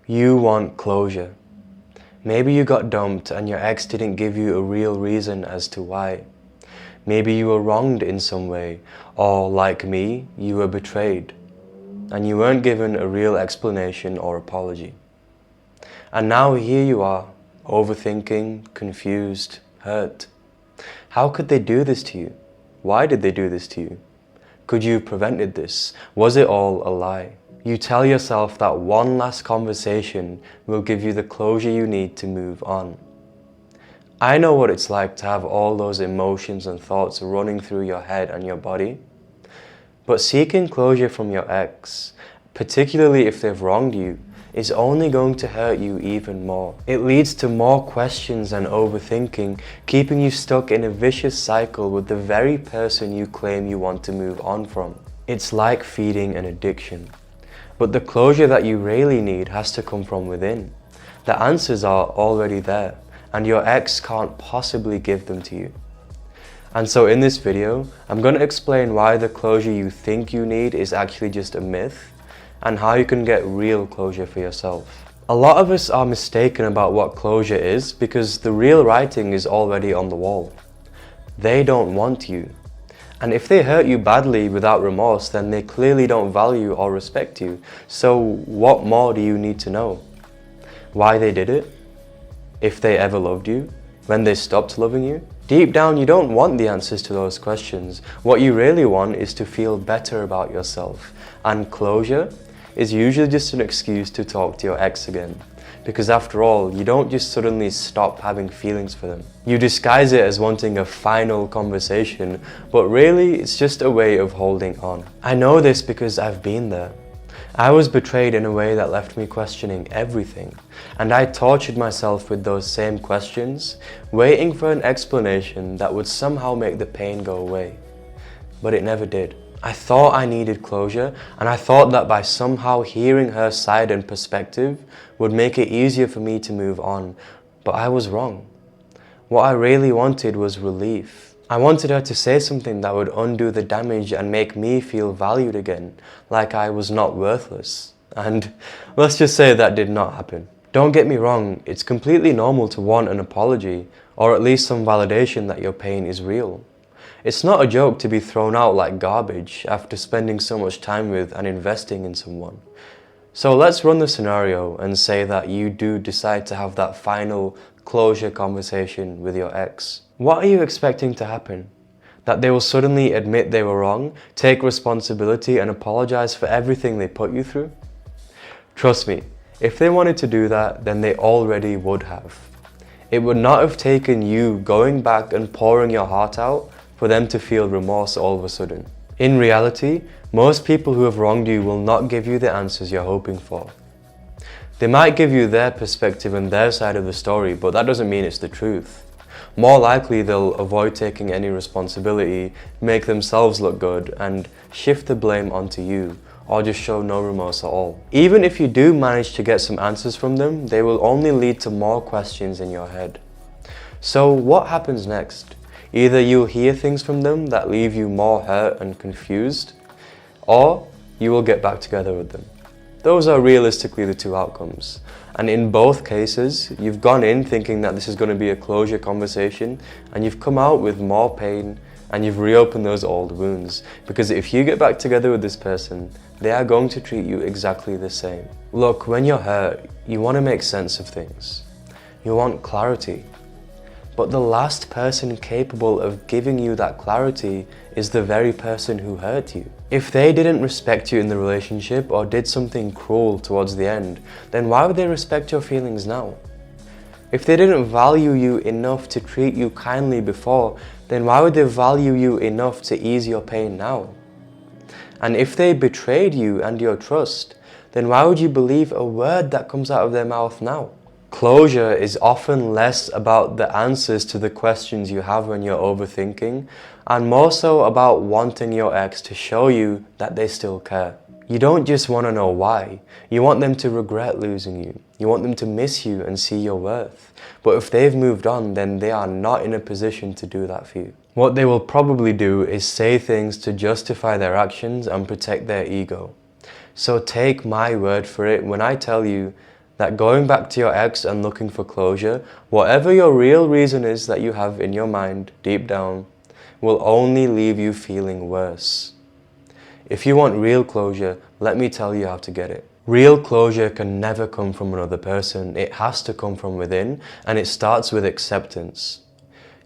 You want closure. Maybe you got dumped and your ex didn't give you a real reason as to why. Maybe you were wronged in some way, or like me, you were betrayed, and you weren't given a real explanation or apology. And now here you are, overthinking, confused, hurt. How could they do this to you? Why did they do this to you? Could you have prevented this? Was it all a lie? You tell yourself that one last conversation will give you the closure you need to move on. I know what it's like to have all those emotions and thoughts running through your head and your body. But seeking closure from your ex, particularly if they've wronged you, is only going to hurt you even more. It leads to more questions and overthinking, keeping you stuck in a vicious cycle with the very person you claim you want to move on from. It's like feeding an addiction. But the closure that you really need has to come from within. The answers are already there, and your ex can't possibly give them to you. And so in this video, I'm going to explain why the closure you think you need is actually just a myth, and how you can get real closure for yourself. A lot of us are mistaken about what closure is because the real writing is already on the wall. They don't want you. And if they hurt you badly without remorse, then they clearly don't value or respect you. So what more do you need to know? Why they did it? If they ever loved you? When they stopped loving you? Deep down, you don't want the answers to those questions. What you really want is to feel better about yourself. And closure is usually just an excuse to talk to your ex again. Because after all, you don't just suddenly stop having feelings for them. You disguise it as wanting a final conversation, but really it's just a way of holding on. I know this because I've been there. I was betrayed in a way that left me questioning everything, and I tortured myself with those same questions, waiting for an explanation that would somehow make the pain go away. But it never did. I thought I needed closure, and I thought that by somehow hearing her side and perspective would make it easier for me to move on, but I was wrong. What I really wanted was relief. I wanted her to say something that would undo the damage and make me feel valued again, like I was not worthless. And let's just say that did not happen. Don't get me wrong, it's completely normal to want an apology, or at least some validation that your pain is real. It's not a joke to be thrown out like garbage after spending so much time with and investing in someone. So let's run the scenario and say that you do decide to have that final closure conversation with your ex. What are you expecting to happen? That they will suddenly admit they were wrong, take responsibility and apologize for everything they put you through? Trust me, if they wanted to do that, then they already would have. It would not have taken you going back and pouring your heart out for them to feel remorse all of a sudden. In reality, most people who have wronged you will not give you the answers you're hoping for. They might give you their perspective and their side of the story, but that doesn't mean it's the truth. More likely they'll avoid taking any responsibility, make themselves look good, and shift the blame onto you, or just show no remorse at all. Even if you do manage to get some answers from them, they will only lead to more questions in your head. So what happens next? Either you'll hear things from them that leave you more hurt and confused, or you will get back together with them. Those are realistically the two outcomes. And in both cases, you've gone in thinking that this is going to be a closure conversation, and you've come out with more pain, and you've reopened those old wounds. Because if you get back together with this person, they are going to treat you exactly the same. Look, when you're hurt, you want to make sense of things. You want clarity. But the last person capable of giving you that clarity is the very person who hurt you. If they didn't respect you in the relationship or did something cruel towards the end, then why would they respect your feelings now? If they didn't value you enough to treat you kindly before, then why would they value you enough to ease your pain now? And if they betrayed you and your trust, then why would you believe a word that comes out of their mouth now? Closure is often less about the answers to the questions you have when you're overthinking, and more so about wanting your ex to show you that they still care. You don't just want to know why, you want them to regret losing you. You want them to miss you and see your worth. But if they've moved on, then they are not in a position to do that for you. What they will probably do is say things to justify their actions and protect their ego. So take my word for it when I tell you that going back to your ex and looking for closure, whatever your real reason is that you have in your mind deep down, will only leave you feeling worse. If you want real closure, let me tell you how to get it. Real closure can never come from another person. It has to come from within, and it starts with acceptance.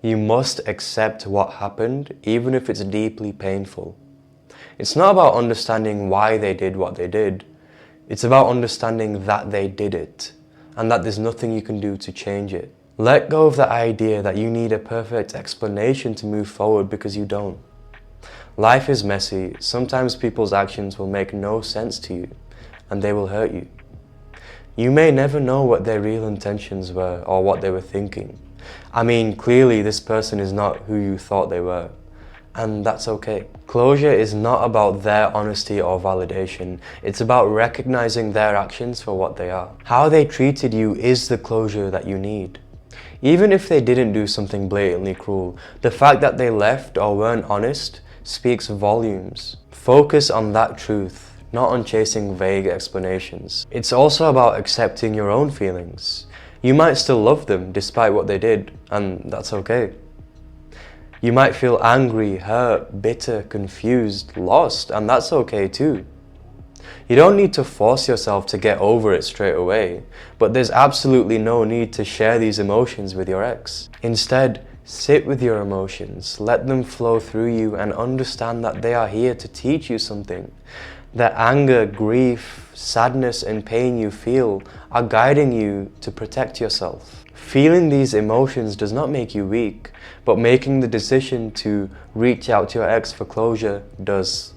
You must accept what happened, even if it's deeply painful. It's not about understanding why they did what they did. It's about understanding that they did it, and that there's nothing you can do to change it. Let go of the idea that you need a perfect explanation to move forward, because you don't. Life is messy. Sometimes people's actions will make no sense to you, and they will hurt you. You may never know what their real intentions were or what they were thinking. I mean, clearly this person is not who you thought they were, and that's okay. Closure is not about their honesty or validation. It's about recognizing their actions for what they are. How they treated you is the closure that you need. Even if they didn't do something blatantly cruel, the fact that they left or weren't honest speaks volumes. Focus on that truth, not on chasing vague explanations. It's also about accepting your own feelings. You might still love them despite what they did, and that's okay. You might feel angry, hurt, bitter, confused, lost, and that's okay too. You don't need to force yourself to get over it straight away, but there's absolutely no need to share these emotions with your ex. Instead, sit with your emotions, let them flow through you, and understand that they are here to teach you something. The anger, grief, sadness, and pain you feel are guiding you to protect yourself. Feeling these emotions does not make you weak, but making the decision to reach out to your ex for closure does.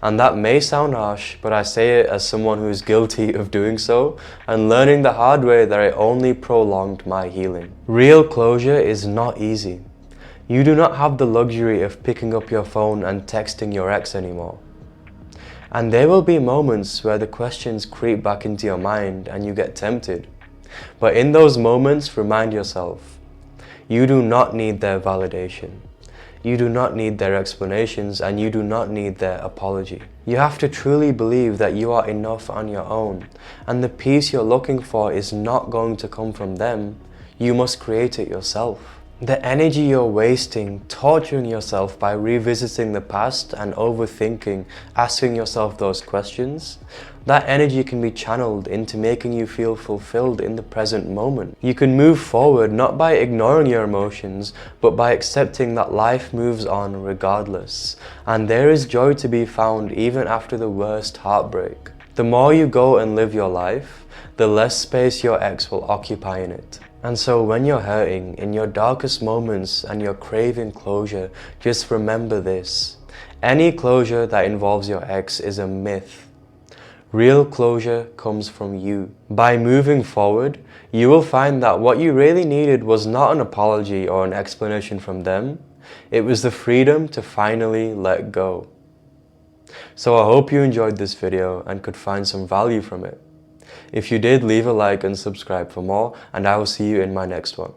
And that may sound harsh, but I say it as someone who is guilty of doing so and learning the hard way that it only prolonged my healing. Real closure is not easy. You do not have the luxury of picking up your phone and texting your ex anymore. And there will be moments where the questions creep back into your mind and you get tempted. But in those moments, remind yourself, you do not need their validation. You do not need their explanations, and you do not need their apology. You have to truly believe that you are enough on your own, and the peace you're looking for is not going to come from them. You must create it yourself. The energy you're wasting torturing yourself by revisiting the past and overthinking, asking yourself those questions, that energy can be channeled into making you feel fulfilled in the present moment. You can move forward not by ignoring your emotions, but by accepting that life moves on regardless, and there is joy to be found even after the worst heartbreak. The more you go and live your life, the less space your ex will occupy in it. And so when you're hurting, in your darkest moments and you're craving closure, just remember this. Any closure that involves your ex is a myth. Real closure comes from you. By moving forward, you will find that what you really needed was not an apology or an explanation from them. It was the freedom to finally let go. So I hope you enjoyed this video and could find some value from it. If you did, leave a like and subscribe for more, and I will see you in my next one.